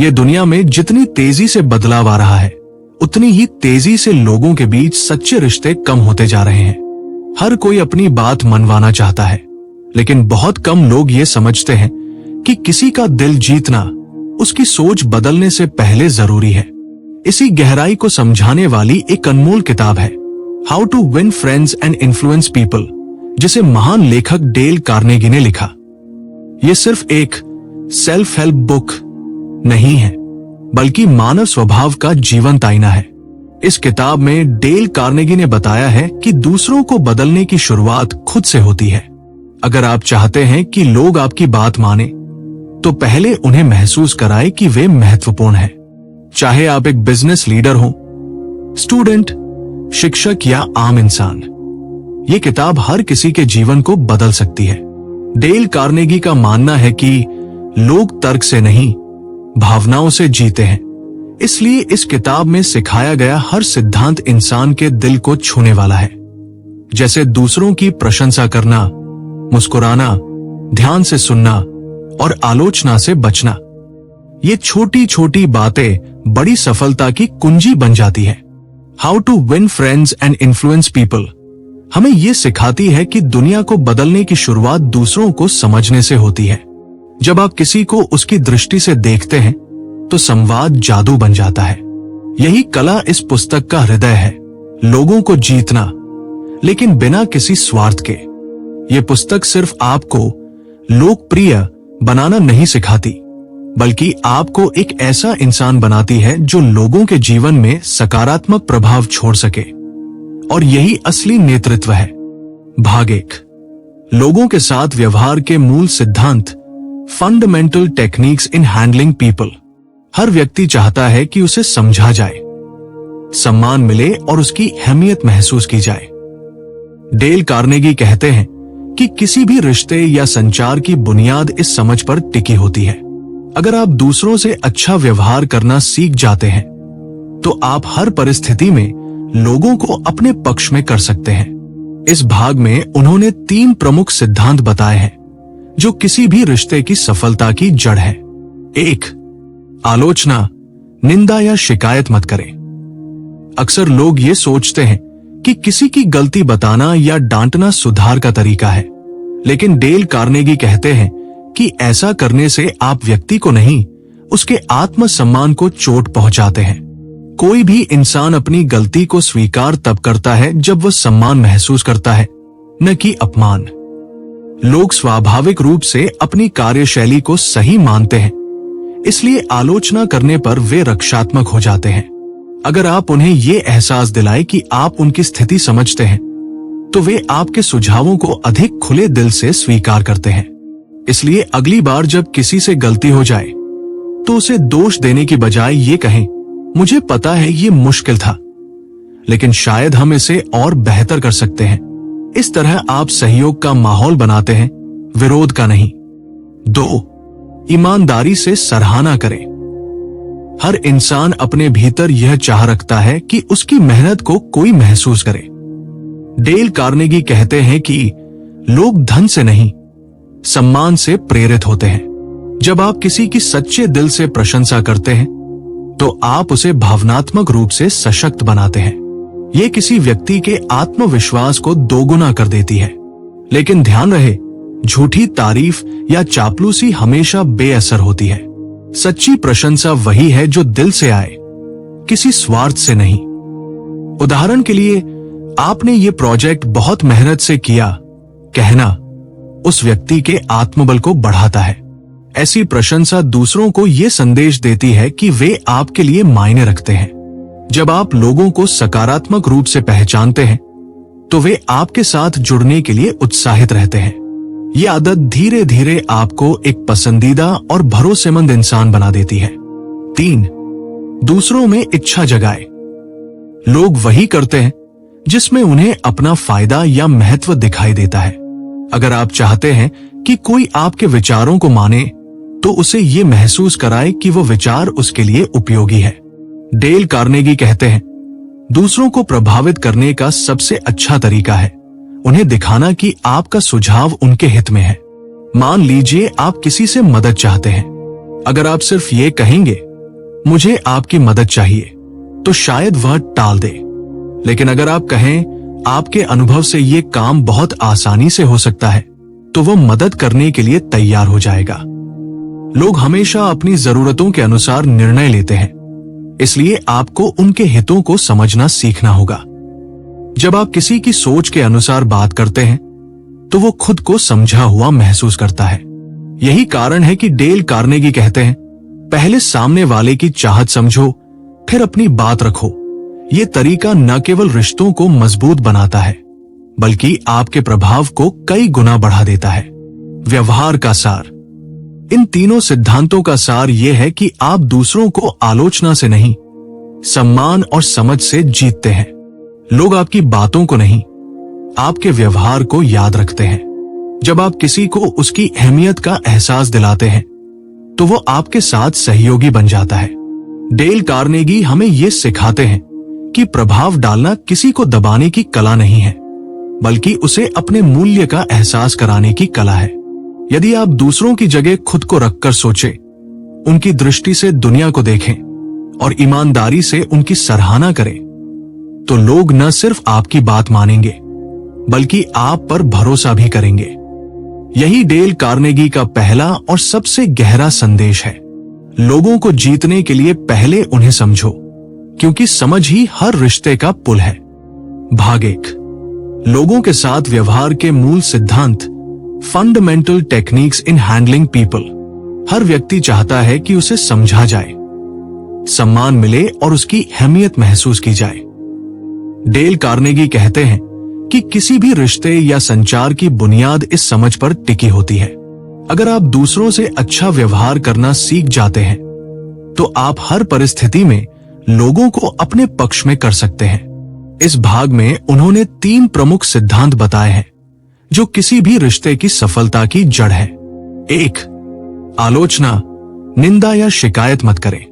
ये दुनिया में जितनी तेजी से बदलाव आ रहा है, उतनी ही तेजी से लोगों के बीच सच्चे रिश्ते कम होते जा रहे हैं। हर कोई अपनी बात मनवाना चाहता है, लेकिन बहुत कम लोग ये समझते हैं कि किसी का दिल जीतना उसकी सोच बदलने से पहले जरूरी है। इसी गहराई को समझाने वाली एक अनमोल किताब है how to win friends and influence people, जिसे महान लेखक डेल कार्नेगी ने लिखा। ये सिर्फ एक सेल्फ हेल्प बुक नहीं है, बल्कि मानव स्वभाव का जीवंत आईना है। इस किताब में डेल कार्नेगी ने बताया है कि दूसरों को बदलने की शुरुआत खुद से होती है। अगर आप चाहते हैं कि लोग आपकी बात माने, तो पहले उन्हें महसूस कराएं कि वे महत्वपूर्ण हैं। चाहे आप एक बिजनेस लीडर हो, स्टूडेंट, शिक्षक या आम इंसान, ये किताब हर किसी के जीवन को बदल सकती है। डेल कार्नेगी का मानना है कि लोग तर्क से नहीं, भावनाओं से जीते हैं। इसलिए इस किताब में सिखाया गया हर सिद्धांत इंसान के दिल को छूने वाला है, जैसे दूसरों की प्रशंसा करना, मुस्कुराना, ध्यान से सुनना और आलोचना से बचना। ये छोटी छोटी बातें बड़ी सफलता की कुंजी बन जाती है। How to win friends and influence people हमें ये सिखाती है कि दुनिया को बदलने की शुरुआत दूसरों को समझने से होती है। जब आप किसी को उसकी दृष्टि से देखते हैं, तो संवाद जादू बन जाता है। यही कला इस पुस्तक का हृदय है, लोगों को जीतना, लेकिन बिना किसी स्वार्थ के। ये पुस्तक सिर्फ आपको लोकप्रिय बनाना नहीं सिखाती, बल्कि आपको एक ऐसा इंसान बनाती है जो लोगों के जीवन में सकारात्मक प्रभाव छोड़ सके। और यही असली नेतृत्व है। भाग 1, लोगों के साथ व्यवहार के मूल सिद्धांत, fundamental techniques in handling people. हर व्यक्ति चाहता है कि उसे समझा जाए, सम्मान मिले और उसकी अहमियत महसूस की जाए। डेल कार्नेगी कहते हैं कि किसी भी रिश्ते या संचार की बुनियाद इस समझ पर टिकी होती है। अगर आप दूसरों से अच्छा व्यवहार करना सीख जाते हैं, तो आप हर परिस्थिति में लोगों को अपने पक्ष में कर सकते हैं। इस भाग में उन्होंने 3 प्रमुख सिद्धांत बताए हैं जो किसी भी रिश्ते की सफलता की जड़ है। 1, आलोचना, निंदा या शिकायत मत करें। अक्सर लोग ये सोचते हैं कि किसी की गलती बताना या डांटना सुधार का तरीका है, लेकिन डेल कार्नेगी कहते हैं कि ऐसा करने से आप व्यक्ति को नहीं, उसके आत्मसम्मान को चोट पहुंचाते हैं। कोई भी इंसान अपनी गलती को स्वीकार तब करता है जब वह सम्मान महसूस करता है, न कि अपमान। लोग स्वाभाविक रूप से अपनी कार्यशैली को सही मानते हैं, इसलिए आलोचना करने पर वे रक्षात्मक हो जाते हैं। अगर आप उन्हें ये एहसास दिलाएं कि आप उनकी स्थिति समझते हैं, तो वे आपके सुझावों को अधिक खुले दिल से स्वीकार करते हैं। इसलिए अगली बार जब किसी से गलती हो जाए, तो उसे दोष देने की बजाय ये कहें, मुझे पता है ये मुश्किल था, लेकिन शायद हम इसे और बेहतर कर सकते हैं। इस तरह आप सहयोग का माहौल बनाते हैं, विरोध का नहीं। 2, ईमानदारी से सराहना करें। हर इंसान अपने भीतर यह चाह रखता है कि उसकी मेहनत को कोई महसूस करे। डेल कार्नेगी कहते हैं कि लोग धन से नहीं, सम्मान से प्रेरित होते हैं। जब आप किसी की सच्चे दिल से प्रशंसा करते हैं, तो आप उसे भावनात्मक रूप से सशक्त बनाते हैं। ये किसी व्यक्ति के आत्मविश्वास को दोगुना कर देती है। लेकिन ध्यान रहे, झूठी तारीफ या चापलूसी हमेशा बेअसर होती है। सच्ची प्रशंसा वही है जो दिल से आए, किसी स्वार्थ से नहीं। उदाहरण के लिए, आपने ये प्रोजेक्ट बहुत मेहनत से किया, कहना उस व्यक्ति के आत्मबल को बढ़ाता है। ऐसी प्रशंसा दूसरों को ये संदेश देती है कि वे आपके लिए मायने रखते हैं। जब आप लोगों को सकारात्मक रूप से पहचानते हैं, तो वे आपके साथ जुड़ने के लिए उत्साहित रहते हैं। ये आदत धीरे धीरे आपको एक पसंदीदा और भरोसेमंद इंसान बना देती है। 3, दूसरों में इच्छा जगाए। लोग वही करते हैं जिसमें उन्हें अपना फायदा या महत्व दिखाई देता है। अगर आप चाहते हैं कि कोई आपके विचारों को माने, तो उसे ये महसूस कराए कि वो विचार उसके लिए उपयोगी है। डेल कार्नेगी कहते हैं, दूसरों को प्रभावित करने का सबसे अच्छा तरीका है उन्हें दिखाना कि आपका सुझाव उनके हित में है। मान लीजिए आप किसी से मदद चाहते हैं। अगर आप सिर्फ ये कहेंगे, मुझे आपकी मदद चाहिए, तो शायद वह टाल दे। लेकिन अगर आप कहें आपके अनुभव से ये काम बहुत आसानी से हो सकता है, तो वह मदद करने के लिए तैयार हो जाएगा। लोग हमेशा अपनी जरूरतों के अनुसार निर्णय लेते हैं, इसलिए आपको उनके हितों को समझना सीखना होगा। जब आप किसी की सोच के अनुसार बात करते हैं, तो वो खुद को समझा हुआ महसूस करता है। यही कारण है कि डेल कार्नेगी कहते हैं, पहले सामने वाले की चाहत समझो, फिर अपनी बात रखो। ये तरीका न केवल रिश्तों को मजबूत बनाता है, बल्कि आपके प्रभाव को कई गुना बढ़ा देता है। व्यवहार का सार। इन तीनों सिद्धांतों का सार यह है कि आप दूसरों को आलोचना से नहीं, सम्मान और समझ से जीतते हैं। लोग आपकी बातों को नहीं, आपके व्यवहार को याद रखते हैं। जब आप किसी को उसकी अहमियत का एहसास दिलाते हैं, तो वो आपके साथ सहयोगी बन जाता है। डेल कार्नेगी हमें ये सिखाते हैं कि प्रभाव डालना किसी को दबाने की कला नहीं है, बल्कि उसे अपने मूल्य का एहसास कराने की कला है। यदि आप दूसरों की जगह खुद को रखकर सोचें, उनकी दृष्टि से दुनिया को देखें और ईमानदारी से उनकी सराहना करें, तो लोग न सिर्फ आपकी बात मानेंगे, बल्कि आप पर भरोसा भी करेंगे। यही डेल कार्नेगी का पहला और सबसे गहरा संदेश है। लोगों को जीतने के लिए पहले उन्हें समझो, क्योंकि समझ ही हर रिश्ते का पुल है। भाग 1। लोगों के साथ व्यवहार के मूल सिद्धांत, fundamental techniques in handling people. हर व्यक्ति चाहता है कि उसे समझा जाए, सम्मान मिले और उसकी अहमियत महसूस की जाए। डेल कार्नेगी कहते हैं कि किसी भी रिश्ते या संचार की बुनियाद इस समझ पर टिकी होती है। अगर आप दूसरों से अच्छा व्यवहार करना सीख जाते हैं, तो आप हर परिस्थिति में लोगों को अपने पक्ष में कर सकते हैं। इस भाग में उन्होंने 3 प्रमुख सिद्धांत बताए हैं, जो किसी भी रिश्ते की सफलता की जड़ है। 1. आलोचना, निंदा या शिकायत मत करें।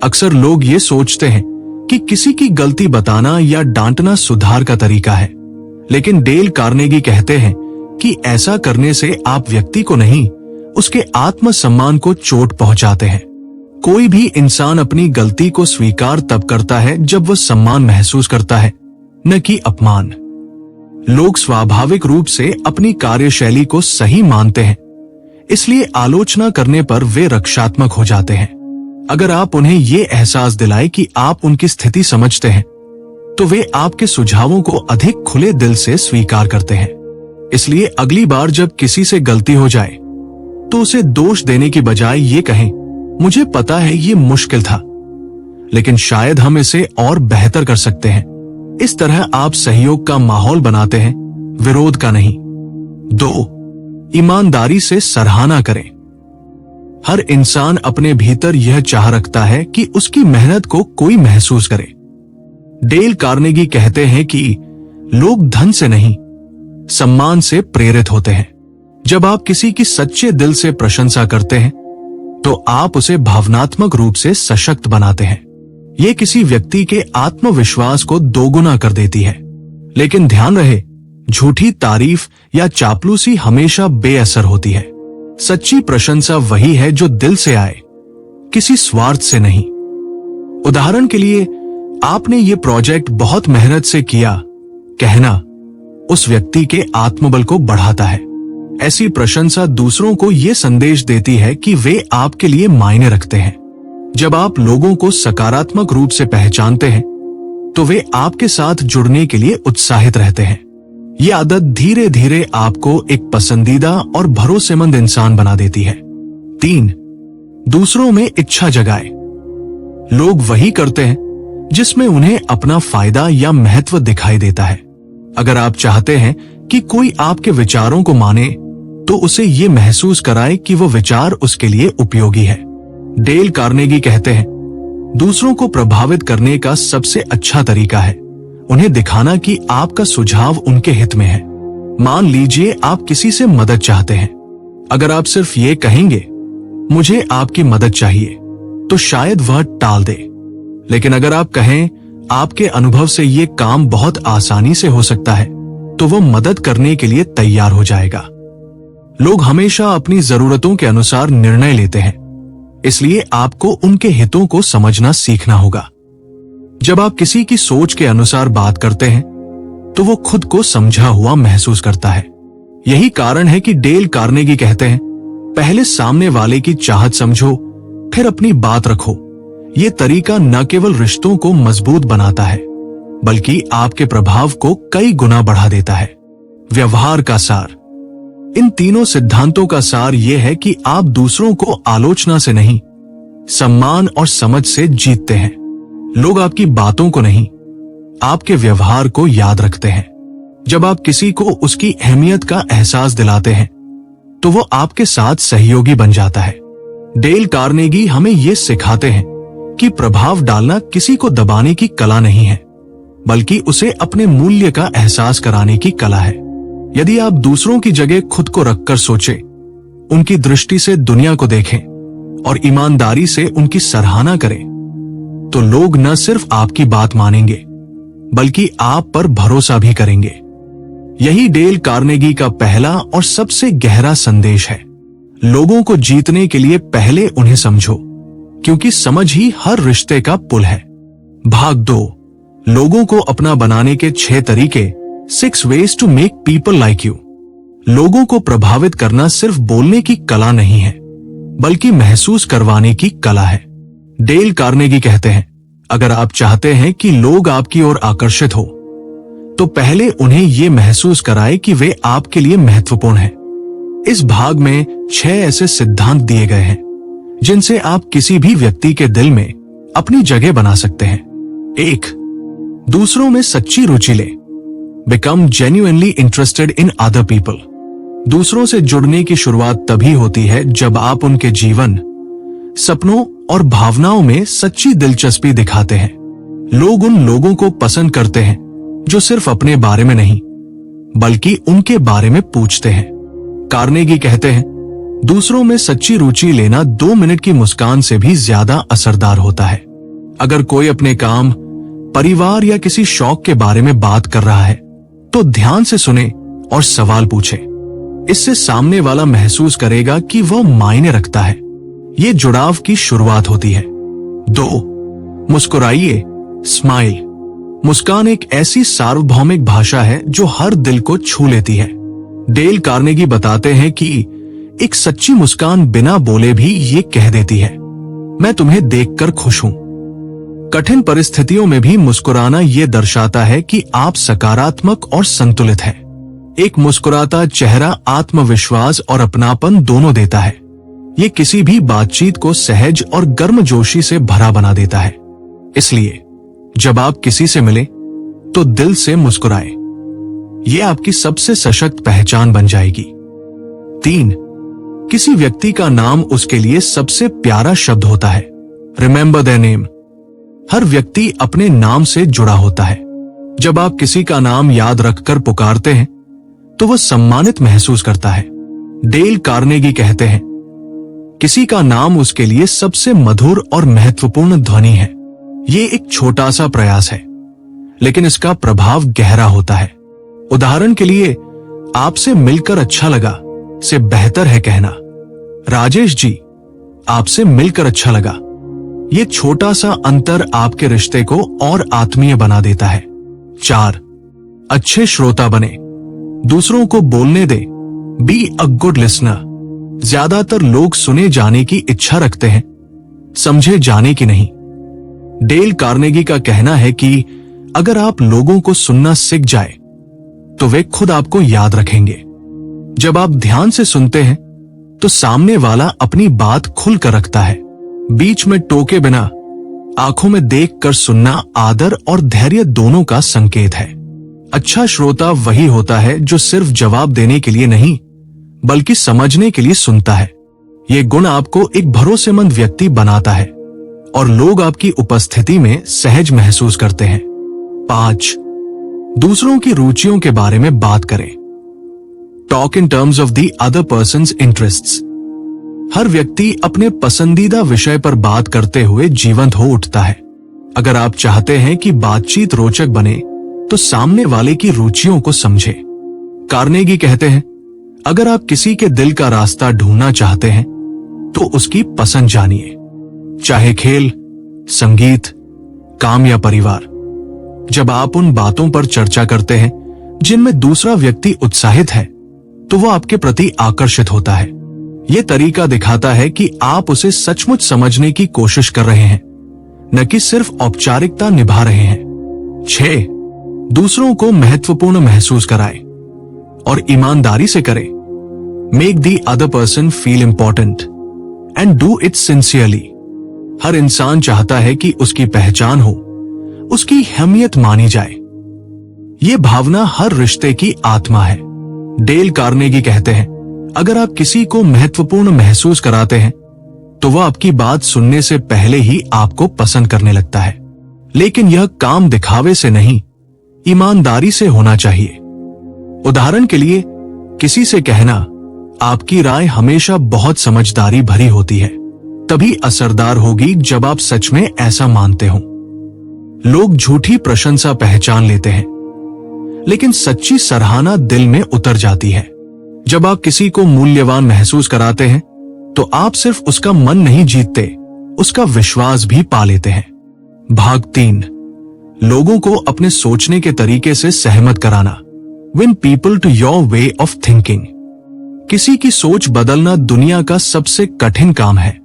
अक्सर लोग ये सोचते हैं कि किसी की गलती बताना या डांटना सुधार का तरीका है, लेकिन डेल कार्नेगी कहते हैं कि ऐसा करने से आप व्यक्ति को नहीं, उसके आत्मसम्मान को चोट पहुंचाते हैं। कोई भी इंसान अपनी गलती को स्वीकार तब करता है जब वह सम्मान महसूस करता है, न कि अपमान। लोग स्वाभाविक रूप से अपनी कार्यशैली को सही मानते हैं, इसलिए आलोचना करने पर वे रक्षात्मक हो जाते हैं। अगर आप उन्हें ये एहसास दिलाएं कि आप उनकी स्थिति समझते हैं, तो वे आपके सुझावों को अधिक खुले दिल से स्वीकार करते हैं। इसलिए अगली बार जब किसी से गलती हो जाए, तो उसे दोष देने की बजाय ये कहें, मुझे पता है ये मुश्किल था, लेकिन शायद हम इसे और बेहतर कर सकते हैं। इस तरह आप सहयोग का माहौल बनाते हैं, विरोध का नहीं। 2. ईमानदारी से सराहना करें। हर इंसान अपने भीतर यह चाह रखता है कि उसकी मेहनत को कोई महसूस करे। डेल कार्नेगी कहते हैं कि लोग धन से नहीं, सम्मान से प्रेरित होते हैं। जब आप किसी की सच्चे दिल से प्रशंसा करते हैं, तो आप उसे भावनात्मक रूप से सशक्त बनाते हैं। ये किसी व्यक्ति के आत्मविश्वास को दोगुना कर देती है। लेकिन ध्यान रहे, झूठी तारीफ या चापलूसी हमेशा बेअसर होती है। सच्ची प्रशंसा वही है जो दिल से आए, किसी स्वार्थ से नहीं। उदाहरण के लिए, आपने ये प्रोजेक्ट बहुत मेहनत से किया, कहना उस व्यक्ति के आत्मबल को बढ़ाता है। ऐसी प्रशंसा दूसरों को ये संदेश देती है कि वे आपके लिए मायने रखते हैं। जब आप लोगों को सकारात्मक रूप से पहचानते हैं, तो वे आपके साथ जुड़ने के लिए उत्साहित रहते हैं। ये आदत धीरे धीरे आपको एक पसंदीदा और भरोसेमंद इंसान बना देती है। 3. दूसरों में इच्छा जगाए। लोग वही करते हैं जिसमें उन्हें अपना फायदा या महत्व दिखाई देता है। अगर आप चाहते हैं कि कोई आपके विचारों को माने, तो उसे ये महसूस कराए कि वो विचार उसके लिए उपयोगी है। डेल कार्नेगी कहते हैं, दूसरों को प्रभावित करने का सबसे अच्छा तरीका है उन्हें दिखाना कि आपका सुझाव उनके हित में है। मान लीजिए आप किसी से मदद चाहते हैं। अगर आप सिर्फ ये कहेंगे, मुझे आपकी मदद चाहिए, तो शायद वह टाल दे। लेकिन अगर आप कहें, आपके अनुभव से ये काम बहुत आसानी से हो सकता है, तो वह मदद करने के लिए तैयार हो जाएगा। लोग हमेशा अपनी जरूरतों के अनुसार निर्णय लेते हैं, इसलिए आपको उनके हितों को समझना सीखना होगा। जब आप किसी की सोच के अनुसार बात करते हैं तो वो खुद को समझा हुआ महसूस करता है। यही कारण है कि डेल कार्नेगी कहते हैं, पहले सामने वाले की चाहत समझो, फिर अपनी बात रखो। ये तरीका न केवल रिश्तों को मजबूत बनाता है बल्कि आपके प्रभाव को कई गुना बढ़ा देता है। व्यवहार का सार। इन तीनों सिद्धांतों का सार यह है कि आप दूसरों को आलोचना से नहीं, सम्मान और समझ से जीतते हैं। लोग आपकी बातों को नहीं, आपके व्यवहार को याद रखते हैं। जब आप किसी को उसकी अहमियत का एहसास दिलाते हैं तो वो आपके साथ सहयोगी बन जाता है। डेल कार्नेगी हमें ये सिखाते हैं कि प्रभाव डालना किसी को दबाने की कला नहीं है, बल्कि उसे अपने मूल्य का एहसास कराने की कला है। यदि आप दूसरों की जगह खुद को रखकर सोचें, उनकी दृष्टि से दुनिया को देखें और ईमानदारी से उनकी सराहना करें, तो लोग न सिर्फ आपकी बात मानेंगे बल्कि आप पर भरोसा भी करेंगे। यही डेल कार्नेगी का पहला और सबसे गहरा संदेश है। लोगों को जीतने के लिए पहले उन्हें समझो, क्योंकि समझ ही हर रिश्ते का पुल है। भाग 2, लोगों को अपना बनाने के 6 तरीके, 6 ways to make people like you। लोगों को प्रभावित करना सिर्फ बोलने की कला नहीं है, बल्कि महसूस करवाने की कला है। डेल कार्नेगी कहते हैं, अगर आप चाहते हैं कि लोग आपकी ओर आकर्षित हो, तो पहले उन्हें यह महसूस कराएं कि वे आपके लिए महत्वपूर्ण हैं। इस भाग में 6 ऐसे सिद्धांत दिए गए हैं जिनसे आप किसी भी व्यक्ति के दिल में अपनी जगह बना सकते हैं। 1, दूसरों में सच्ची रुचि लें। Become genuinely interested in other people। दूसरों से जुड़ने की शुरुआत तभी होती है जब आप उनके जीवन, सपनों और भावनाओं में सच्ची दिलचस्पी दिखाते हैं। लोग उन लोगों को पसंद करते हैं जो सिर्फ अपने बारे में नहीं, बल्कि उनके बारे में पूछते हैं। कार्नेगी कहते हैं, दूसरों में सच्ची रुचि लेना 2 मिनट की मुस्कान से भी ज्यादा असरदार होता है। अगर कोई अपने काम, परिवार या किसी शौक के बारे में बात कर रहा है तो ध्यान से सुने और सवाल पूछे। इससे सामने वाला महसूस करेगा कि वह मायने रखता है। ये जुड़ाव की शुरुआत होती है। 2, मुस्कुराइए, स्माइल। मुस्कान एक ऐसी सार्वभौमिक भाषा है जो हर दिल को छू लेती है। डेल कार्नेगी बताते हैं कि एक सच्ची मुस्कान बिना बोले भी ये कह देती है, मैं तुम्हें देखकर खुश हूं। कठिन परिस्थितियों में भी मुस्कुराना ये दर्शाता है कि आप सकारात्मक और संतुलित हैं। एक मुस्कुराता चेहरा आत्मविश्वास और अपनापन दोनों देता है। ये किसी भी बातचीत को सहज और गर्मजोशी से भरा बना देता है। इसलिए जब आप किसी से मिलें तो दिल से मुस्कुराएं। ये आपकी सबसे सशक्त पहचान बन जाएगी। 3, किसी व्यक्ति का नाम उसके लिए सबसे प्यारा शब्द होता है। Remember their name. हर व्यक्ति अपने नाम से जुड़ा होता है। जब आप किसी का नाम याद रखकर पुकारते हैं तो वह सम्मानित महसूस करता है। डेल कार्नेगी कहते हैं, किसी का नाम उसके लिए सबसे मधुर और महत्वपूर्ण ध्वनि है। ये एक छोटा सा प्रयास है, लेकिन इसका प्रभाव गहरा होता है। उदाहरण के लिए, आपसे मिलकर अच्छा लगा से बेहतर है कहना, राजेश जी, आपसे मिलकर अच्छा लगा। ये छोटा सा अंतर आपके रिश्ते को और आत्मीय बना देता है। 4, अच्छे श्रोता बने। दूसरों को बोलने दे। Be a good listener. ज्यादातर लोग सुने जाने की इच्छा रखते हैं, समझे जाने की नहीं। डेल कार्नेगी का कहना है कि अगर आप लोगों को सुनना सीख जाए तो वे खुद आपको याद रखेंगे। जब आप ध्यान से सुनते हैं तो सामने वाला अपनी बात खुलकर रखता है। बीच में टोके बिना आंखों में देखकर सुनना आदर और धैर्य दोनों का संकेत है। अच्छा श्रोता वही होता है जो सिर्फ जवाब देने के लिए नहीं, बल्कि समझने के लिए सुनता है। ये गुण आपको एक भरोसेमंद व्यक्ति बनाता है और लोग आपकी उपस्थिति में सहज महसूस करते हैं। 5, दूसरों की रुचियों के बारे में बात करें। Talk in terms of the other person's interests. हर व्यक्ति अपने पसंदीदा विषय पर बात करते हुए जीवंत हो उठता है। अगर आप चाहते हैं कि बातचीत रोचक बने तो सामने वाले की रुचियों को समझें। कार्नेगी कहते हैं, अगर आप किसी के दिल का रास्ता ढूंढना चाहते हैं तो उसकी पसंद जानिए, चाहे खेल, संगीत, काम या परिवार। जब आप उन बातों पर चर्चा करते हैं जिनमें दूसरा व्यक्ति उत्साहित है, तो वो आपके प्रति आकर्षित होता है। यह तरीका दिखाता है कि आप उसे सचमुच समझने की कोशिश कर रहे हैं, न कि सिर्फ औपचारिकता निभा रहे हैं। 6. दूसरों को महत्वपूर्ण महसूस कराएं और ईमानदारी से करें। Make the other person feel important and do it sincerely. हर इंसान चाहता है कि उसकी पहचान हो, उसकी अहमियत मानी जाए। ये भावना हर रिश्ते की आत्मा है। डेल कार्नेगी कहते हैं, अगर आप किसी को महत्वपूर्ण महसूस कराते हैं तो वह आपकी बात सुनने से पहले ही आपको पसंद करने लगता है। लेकिन यह काम दिखावे से नहीं, ईमानदारी से होना चाहिए। उदाहरण के लिए, किसी से कहना, आपकी राय हमेशा बहुत समझदारी भरी होती है, तभी असरदार होगी जब आप सच में ऐसा मानते हो। लोग झूठी प्रशंसा पहचान लेते हैं, लेकिन सच्ची सराहना दिल में उतर जाती है। जब आप किसी को मूल्यवान महसूस कराते हैं तो आप सिर्फ उसका मन नहीं जीतते, उसका विश्वास भी पा लेते हैं। भाग 3, लोगों को अपने सोचने के तरीके से सहमत कराना। Win people to your way of thinking. किसी की सोच बदलना दुनिया का सबसे कठिन काम है,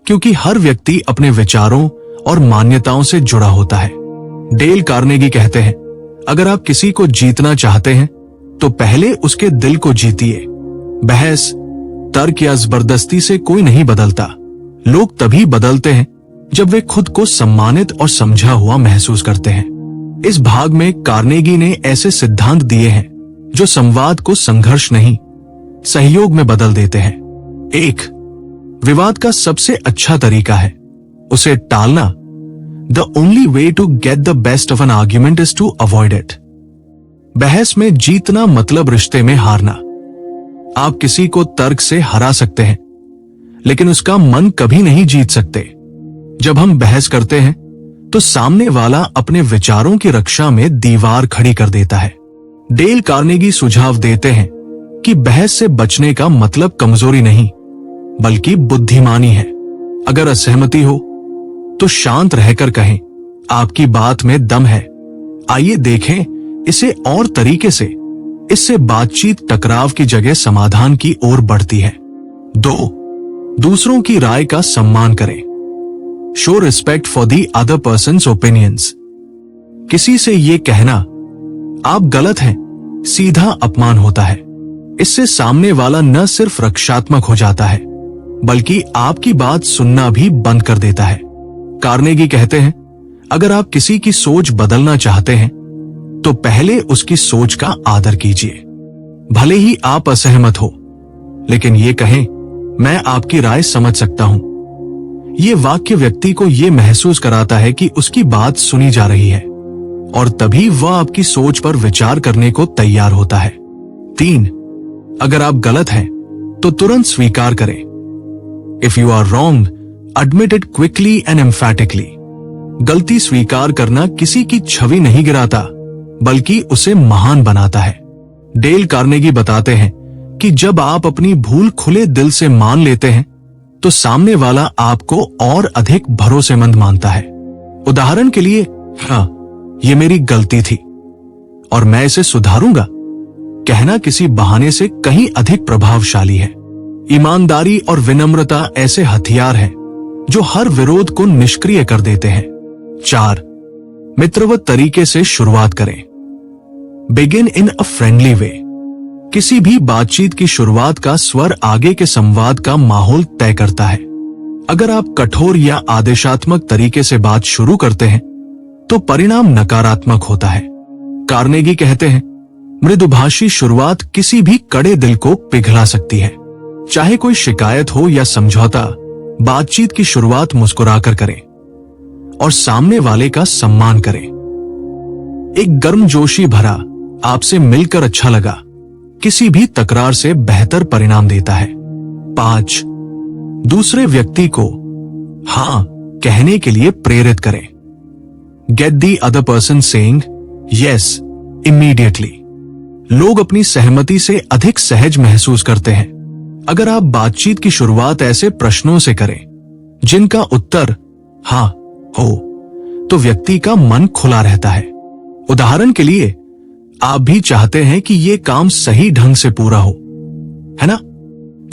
क्योंकि हर व्यक्ति अपने विचारों और मान्यताओं से जुड़ा होता है। डेल कार्नेगी कहते हैं, अगर आप किसी को जीतना चाहते हैं तो पहले उसके दिल को जीतिए। बहस, तर्क या जबरदस्ती से कोई नहीं बदलता। लोग तभी बदलते हैं जब वे खुद को सम्मानित और समझा हुआ महसूस करते हैं। इस भाग में कार्नेगी ने ऐसे सिद्धांत दिए हैं जो संवाद को संघर्ष नहीं, सहयोग में बदल देते हैं। 1. विवाद का सबसे अच्छा तरीका है उसे टालना। The only way to get the best of an argument is to avoid it. बहस में जीतना मतलब रिश्ते में हारना। आप किसी को तर्क से हरा सकते हैं, लेकिन उसका मन कभी नहीं जीत सकते। जब हम बहस करते हैं तो सामने वाला अपने विचारों की रक्षा में दीवार खड़ी कर देता है। डेल कार्नेगी सुझाव देते हैं कि बहस से बचने का मतलब कमजोरी नहीं, बल्कि बुद्धिमानी है। अगर असहमति हो तो शांत रहकर कहें, आपकी बात में दम है, आइए देखें इसे और तरीके से। इससे बातचीत टकराव की जगह समाधान की ओर बढ़ती है। 2. दूसरों की राय का सम्मान करें। Show respect for the other persons opinions. किसी से ये कहना, आप गलत हैं, सीधा अपमान होता है। इससे सामने वाला न सिर्फ रक्षात्मक हो जाता है, बल्कि आपकी बात सुनना भी बंद कर देता है। कार्नेगी कहते हैं, अगर आप किसी की सोच बदलना चाहते हैं तो पहले उसकी सोच का आदर कीजिए। भले ही आप असहमत हो, लेकिन ये कहें, मैं आपकी राय समझ सकता हूं। ये वाक्य व्यक्ति को ये महसूस कराता है कि उसकी बात सुनी जा रही है, और तभी वह आपकी सोच पर विचार करने को तैयार होता है। 3. अगर आप गलत हैं तो तुरंत स्वीकार करें। If you are wrong, admit it quickly and emphatically. गलती स्वीकार करना किसी की छवि नहीं गिराता, बल्कि उसे महान बनाता है। डेल कार्नेगी बताते हैं कि जब आप अपनी भूल खुले दिल से मान लेते हैं तो सामने वाला आपको और अधिक भरोसेमंद मानता है। उदाहरण के लिए, हाँ, ये मेरी गलती थी और मैं इसे सुधारूंगा, कहना किसी बहाने से कहीं अधिक प्रभावशाली है। ईमानदारी और विनम्रता ऐसे हथियार हैं जो हर विरोध को निष्क्रिय कर देते हैं। 4. मित्रवत तरीके से शुरुआत करें। Begin in a friendly way. किसी भी बातचीत की शुरुआत का स्वर आगे के संवाद का माहौल तय करता है। अगर आप कठोर या आदेशात्मक तरीके से बात शुरू करते हैं तो परिणाम नकारात्मक होता है। कार्नेगी कहते हैं, मृदुभाषी शुरुआत किसी भी कड़े दिल को पिघला सकती है। चाहे कोई शिकायत हो या समझौता, बातचीत की शुरुआत मुस्कुराकर करें और सामने वाले का सम्मान करें। एक गर्मजोशी भरा, आपसे मिलकर अच्छा लगा, किसी भी तकरार से बेहतर परिणाम देता है। 5. दूसरे व्यक्ति को हाँ कहने के लिए प्रेरित करें। Get the other person saying yes immediately. लोग अपनी सहमति से अधिक सहज महसूस करते हैं अगर आप बातचीत की शुरुआत ऐसे प्रश्नों से करें जिनका उत्तर हाँ हो, तो व्यक्ति का मन खुला रहता है। उदाहरण के लिए, आप भी चाहते हैं कि ये काम सही ढंग से पूरा हो, है ना?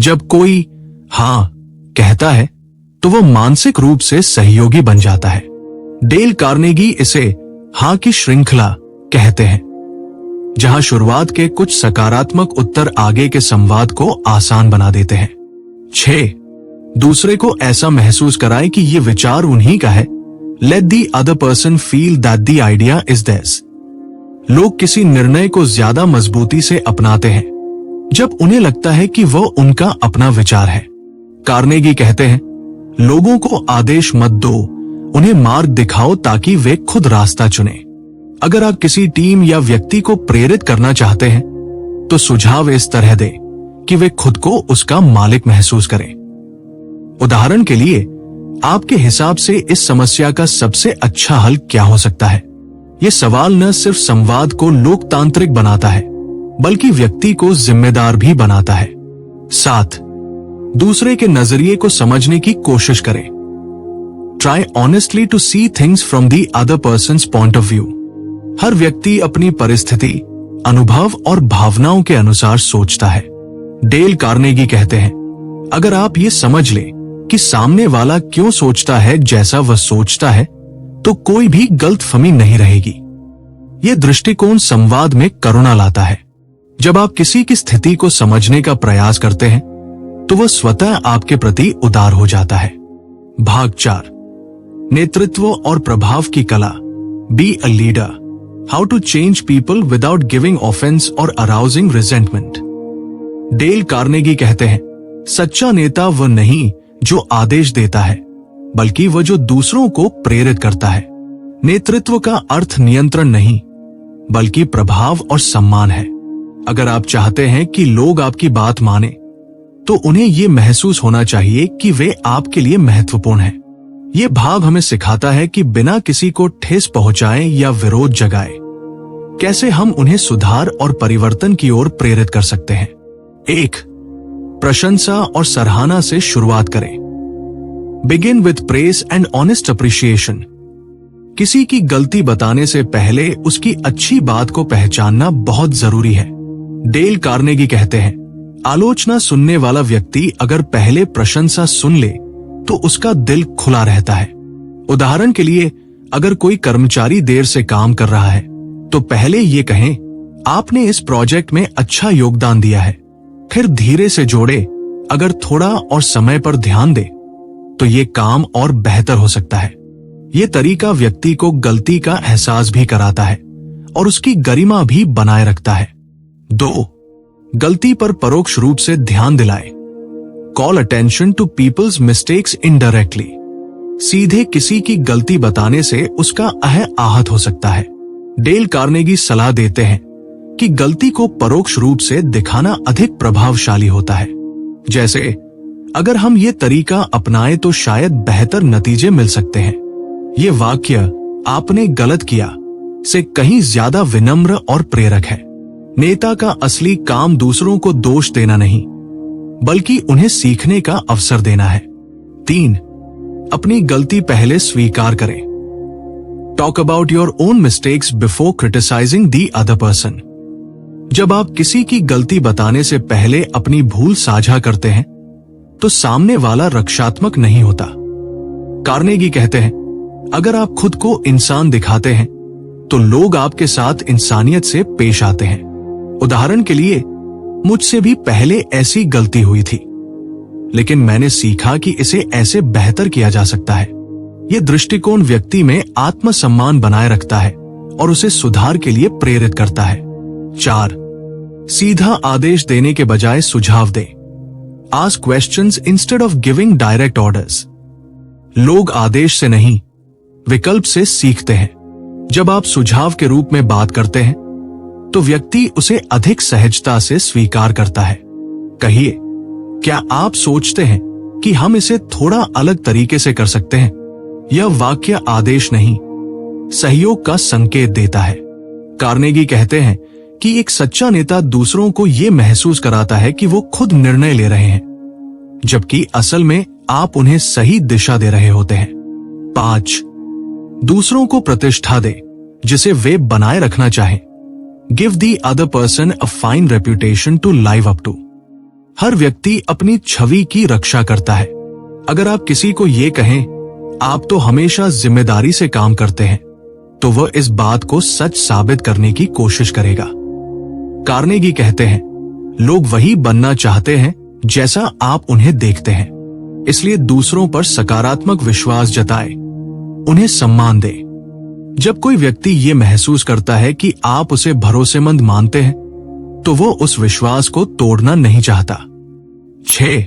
जब कोई हाँ कहता है तो वो मानसिक रूप से सहयोगी बन जाता है। डेल कार्नेगी इसे हाँ की श्रृंखला कहते हैं, जहां शुरुआत के कुछ सकारात्मक उत्तर आगे के संवाद को आसान बना देते हैं। 6. दूसरे को ऐसा महसूस कराएं कि ये विचार उन्हीं का है। Let the other person feel that the idea is theirs। लोग किसी निर्णय को ज्यादा मजबूती से अपनाते हैं जब उन्हें लगता है कि वह उनका अपना विचार है। कार्नेगी कहते हैं, लोगों को आदेश मत दो, उन्हें मार्ग दिखाओ ताकि वे खुद रास्ता चुने। अगर आप किसी टीम या व्यक्ति को प्रेरित करना चाहते हैं तो सुझाव इस तरह दें कि वे खुद को उसका मालिक महसूस करें। उदाहरण के लिए, आपके हिसाब से इस समस्या का सबसे अच्छा हल क्या हो सकता है? यह सवाल न सिर्फ संवाद को लोकतांत्रिक बनाता है बल्कि व्यक्ति को जिम्मेदार भी बनाता है। 7. दूसरे के नजरिए को समझने की कोशिश करें। Try honestly to see things from the other person's point of view. हर व्यक्ति अपनी परिस्थिति, अनुभव और भावनाओं के अनुसार सोचता है। डेल कार्नेगी कहते हैं, अगर आप ये समझ लें कि सामने वाला क्यों सोचता है जैसा वह सोचता है, तो कोई भी गलतफहमी नहीं रहेगी। यह दृष्टिकोण संवाद में करुणा लाता है। जब आप किसी की स्थिति को समझने का प्रयास करते हैं तो वह स्वतः आपके प्रति उदार हो जाता है। भाग 4. नेतृत्व और प्रभाव की कला। Be a leader, how to change people without giving offence or arousing resentment. Dale Carnegie कहते हैं, सच्चा नेता वह नहीं जो आदेश देता है, बल्कि वह जो दूसरों को प्रेरित करता है। नेतृत्व का अर्थ नियंत्रण नहीं, बल्कि प्रभाव और सम्मान है। अगर आप चाहते हैं कि लोग आपकी बात माने, तो उन्हें यह महसूस होना चाहिए कि वे आपके लिए महत्वपूर्ण हैं। यह भाग हमें सिखाता है कि बिना किसी को ठेस पहुंचाए या विरोध जगाए, कैसे हम उन्हें सुधार और परिवर्तन की ओर प्रेरित कर सकते हैं। 1. प्रशंसा और सराहना से शुरुआत करें। Begin with praise and honest appreciation. किसी की गलती बताने से पहले उसकी अच्छी बात को पहचानना बहुत जरूरी है। डेल कार्नेगी कहते हैं, आलोचना सुनने वाला व्यक्ति अगर पहले प्रशंसा सुन ले तो उसका दिल खुला रहता है। उदाहरण के लिए, अगर कोई कर्मचारी देर से काम कर रहा है तो पहले ये कहें, आपने इस प्रोजेक्ट में अच्छा योगदान दिया है। फिर धीरे से जोड़े, अगर थोड़ा और समय पर ध्यान दे तो ये काम और बेहतर हो सकता है। ये तरीका व्यक्ति को गलती का एहसास भी कराता है और उसकी गरिमा भी बनाए रखता है। 2. गलती पर परोक्ष रूप से ध्यान दिलाए। Call attention to people's mistakes indirectly. सीधे किसी की गलती बताने से उसका आहत हो सकता है। डेल कार्नेगी सलाह देते हैं कि गलती को परोक्ष रूप से दिखाना अधिक प्रभावशाली होता है। जैसे, अगर हम ये तरीका अपनाएं तो शायद बेहतर नतीजे मिल सकते हैं। ये वाक्य आपने गलत किया से कहीं ज्यादा विनम्र और प्रेरक है। नेता का असली काम दूसरों को दोष देना नहीं, बल्कि उन्हें सीखने का अवसर देना है। 3. अपनी गलती पहले स्वीकार करें। Talk about your own mistakes before criticising the other person. जब आप किसी की गलती बताने से पहले अपनी भूल साझा करते हैं तो सामने वाला रक्षात्मक नहीं होता। कार्नेगी कहते हैं, अगर आप खुद को इंसान दिखाते हैं तो लोग आपके साथ इंसानियत से पेश आते हैं। उदाहरण के लिए, मुझसे भी पहले ऐसी गलती हुई थी, लेकिन मैंने सीखा कि इसे ऐसे बेहतर किया जा सकता है। यह दृष्टिकोण व्यक्ति में आत्मसम्मान बनाए रखता है और उसे सुधार के लिए प्रेरित करता है। 4. सीधा आदेश देने के बजाय सुझाव दें। Ask questions instead of giving direct orders. लोग आदेश से नहीं, विकल्प से सीखते हैं। जब आप सुझाव के रूप में बात करते हैं तो व्यक्ति उसे अधिक सहजता से स्वीकार करता है। कहिए, क्या आप सोचते हैं कि हम इसे थोड़ा अलग तरीके से कर सकते हैं? यह वाक्य आदेश नहीं, सहयोग का संकेत देता है। कार्नेगी कहते हैं कि एक सच्चा नेता दूसरों को यह महसूस कराता है कि वो खुद निर्णय ले रहे हैं, जबकि असल में आप उन्हें सही दिशा दे रहे होते हैं। 5. दूसरों को प्रतिष्ठा दे जिसे वे बनाए रखना चाहें। Give the other person a fine reputation to live up to. हर व्यक्ति अपनी छवि की रक्षा करता है। अगर आप किसी को ये कहें, आप तो हमेशा जिम्मेदारी से काम करते हैं, तो वह इस बात को सच साबित करने की कोशिश करेगा। कार्नेगी कहते हैं, लोग वही बनना चाहते हैं जैसा आप उन्हें देखते हैं। इसलिए दूसरों पर सकारात्मक विश्वास जताए, उन्हें सम्मान दे। जब कोई व्यक्ति ये महसूस करता है कि आप उसे भरोसेमंद मानते हैं, तो वो उस विश्वास को तोड़ना नहीं चाहता। 6.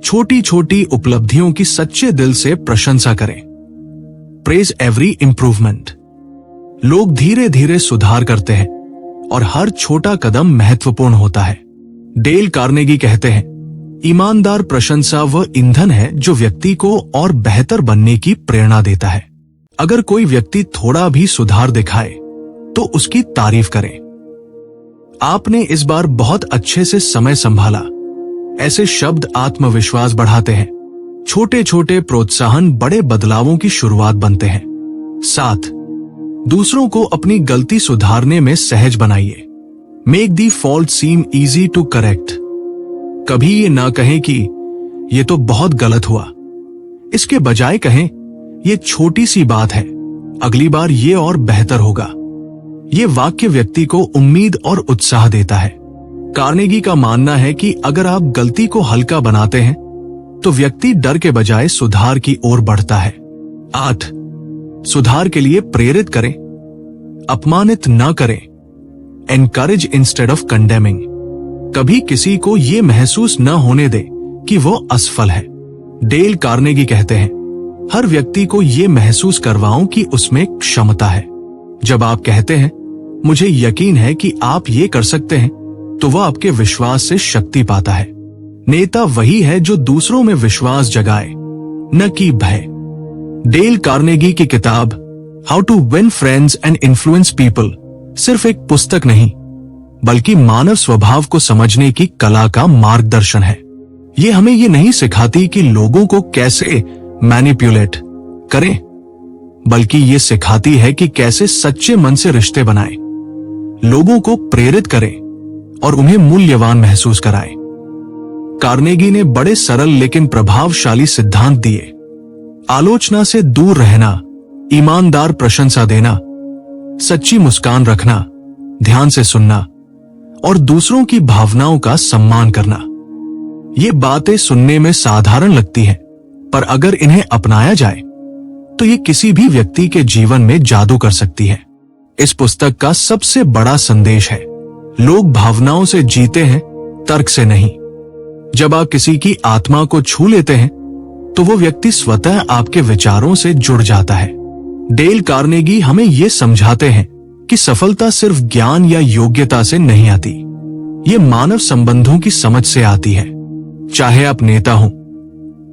छोटी छोटी उपलब्धियों की सच्चे दिल से प्रशंसा करें। Praise every improvement. लोग धीरे धीरे सुधार करते हैं और हर छोटा कदम महत्वपूर्ण होता है। डेल कार्नेगी कहते हैं, ईमानदार प्रशंसा वह ईंधन है जो व्यक्ति को और बेहतर बनने की प्रेरणा देता है। अगर कोई व्यक्ति थोड़ा भी सुधार दिखाए तो उसकी तारीफ करें। आपने इस बार बहुत अच्छे से समय संभाला। ऐसे शब्द आत्मविश्वास बढ़ाते हैं। छोटे छोटे प्रोत्साहन बड़े बदलावों की शुरुआत बनते हैं। 7. दूसरों को अपनी गलती सुधारने में सहज बनाइए। Make the fault seem easy to correct. कभी ये ना कहें कि ये तो बहुत गलत हुआ। इसके बजाय कहें, ये छोटी सी बात है, अगली बार ये और बेहतर होगा। ये वाक्य व्यक्ति को उम्मीद और उत्साह देता है। कार्नेगी का मानना है कि अगर आप गलती को हल्का बनाते हैं तो व्यक्ति डर के बजाय सुधार की ओर बढ़ता है। 8. सुधार के लिए प्रेरित करें, अपमानित न करें। Encourage instead of condemning. कभी किसी को यह महसूस न होने दे कि वो असफल है। डेल कार्नेगी कहते हैं, हर व्यक्ति को यह महसूस करवाऊं कि उसमें क्षमता है। जब आप कहते हैं, मुझे यकीन है कि आप ये कर सकते हैं, तो वह आपके विश्वास से शक्ति पाता है। नेता वही है जो दूसरों में विश्वास जगाए, न कि भय। डेल कार्नेगी की किताब how to win friends and influence people सिर्फ एक पुस्तक नहीं, बल्कि मानव स्वभाव को समझने की कला का मार्गदर्शन है। ये हमें ये नहीं सिखाती कि लोगों को कैसे मैनिपुलेट करें, बल्कि ये सिखाती है कि कैसे सच्चे मन से रिश्ते बनाएं, लोगों को प्रेरित करें और उन्हें मूल्यवान महसूस कराएं। कार्नेगी ने बड़े सरल लेकिन प्रभावशाली सिद्धांत दिए। आलोचना से दूर रहना, ईमानदार प्रशंसा देना, सच्ची मुस्कान रखना, ध्यान से सुनना और दूसरों की भावनाओं का सम्मान करना। ये बातें सुनने में साधारण लगती हैं, पर अगर इन्हें अपनाया जाए तो ये किसी भी व्यक्ति के जीवन में जादू कर सकती है। इस पुस्तक का सबसे बड़ा संदेश है, लोग भावनाओं से जीते हैं, तर्क से नहीं। जब आप किसी की आत्मा को छू लेते हैं तो वो व्यक्ति स्वतः आपके विचारों से जुड़ जाता है। डेल कार्नेगी हमें ये समझाते हैं कि सफलता सिर्फ ज्ञान या योग्यता से नहीं आती, ये मानव संबंधों की समझ से आती है। चाहे आप नेता हो,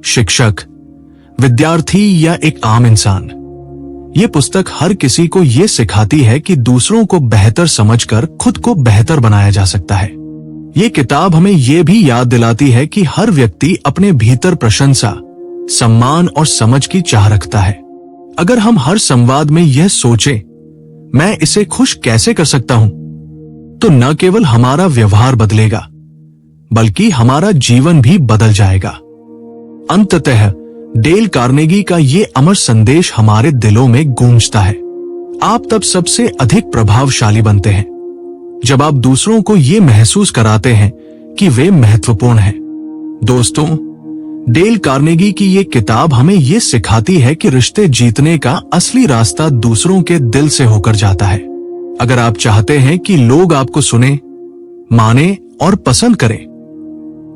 शिक्षक, विद्यार्थी या एक आम इंसान, ये पुस्तक हर किसी को ये सिखाती है कि दूसरों को बेहतर समझकर खुद को बेहतर बनाया जा सकता है। ये किताब हमें ये भी याद दिलाती है कि हर व्यक्ति अपने भीतर प्रशंसा, सम्मान और समझ की चाह रखता है। अगर हम हर संवाद में यह सोचें, मैं इसे खुश कैसे कर सकता हूं, तो न केवल हमारा व्यवहार बदलेगा, बल्कि हमारा जीवन भी बदल जाएगा। अंततः डेल कार्नेगी का ये अमर संदेश हमारे दिलों में गूंजता है। आप तब सबसे अधिक प्रभावशाली बनते हैं जब आप दूसरों को ये महसूस कराते हैं कि वे महत्वपूर्ण हैं। दोस्तों, डेल कार्नेगी की ये किताब हमें ये सिखाती है कि रिश्ते जीतने का असली रास्ता दूसरों के दिल से होकर जाता है। अगर आप चाहते हैं कि लोग आपको सुने, माने और पसंद करें,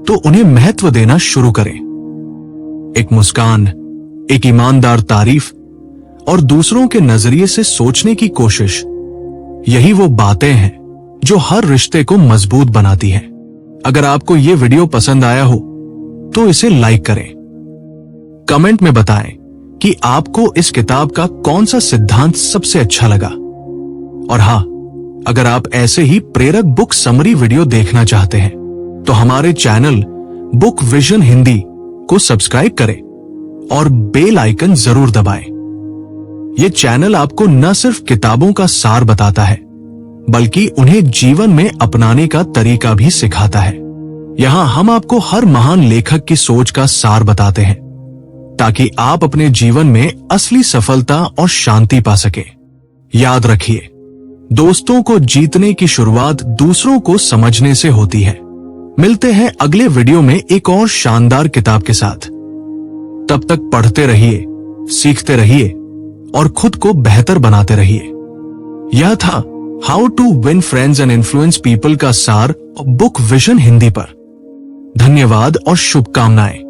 तो उन्हें महत्व देना शुरू करें। एक मुस्कान, एक ईमानदार तारीफ और दूसरों के नजरिए से सोचने की कोशिश, यही वो बातें हैं जो हर रिश्ते को मजबूत बनाती हैं। अगर आपको ये वीडियो पसंद आया हो तो इसे लाइक करें। कमेंट में बताएं कि आपको इस किताब का कौन सा सिद्धांत सबसे अच्छा लगा। और हाँ, अगर आप ऐसे ही प्रेरक बुक समरी वीडियो देखना चाहते हैं तो हमारे चैनल बुक विजन हिंदी को सब्सक्राइब करें और बेल आइकन जरूर दबाएं। यह चैनल आपको न सिर्फ किताबों का सार बताता है बल्कि उन्हें जीवन में अपनाने का तरीका भी सिखाता है। यहां हम आपको हर महान लेखक की सोच का सार बताते हैं ताकि आप अपने जीवन में असली सफलता और शांति पा सके। याद रखिए, दोस्तों को जीतने की शुरुआत दूसरों को समझने से होती है। मिलते हैं अगले वीडियो में एक और शानदार किताब के साथ। तब तक पढ़ते रहिए, सीखते रहिए और खुद को बेहतर बनाते रहिए। यह था how to win friends and influence people का सार बुक विजन हिंदी पर। धन्यवाद और शुभकामनाएं।